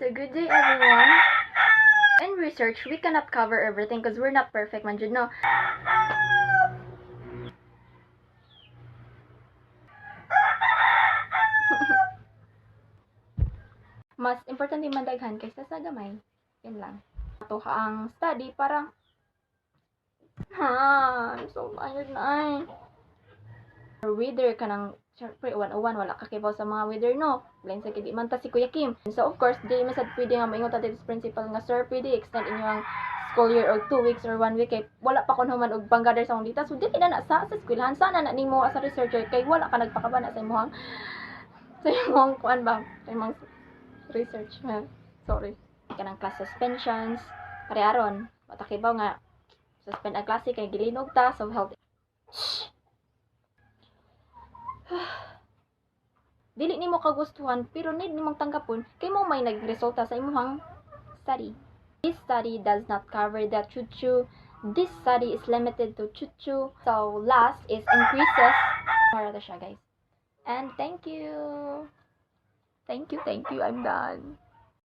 So good day everyone. In research, we cannot cover everything because we're not perfect man jud, no. Mas importante man daghan kaysa sa gamay. Yun lang. Ato ang study para I'm so tired na ay. Weather kanang syempre 101 wala ka kibaw sa mga weather, no. Lain sa kidi man ta si Kuya Kim. So of course, di man sad pwede nga maingon ta sa principal nga sir, pwede extend inyo ang school year og 2 weeks or 1 week kay wala pa kun human og panggather sa akong dita. So dili na sa eskwelahan sana na nimo as a researcher kay wala ka nagpakabana sa imong kuan ba sa imong research. Sorry. Kanang class suspensions pare aron matakibaw nga suspend ang klase kay gilinog ta, so health. Dili nimo kagustuhan pero need nimong tanggapon kay mo may nagresulta sa imong study. This study does not cover the chuchu. This study is limited to chuchu. So last is increases. Para siya guys. And thank you. I'm done.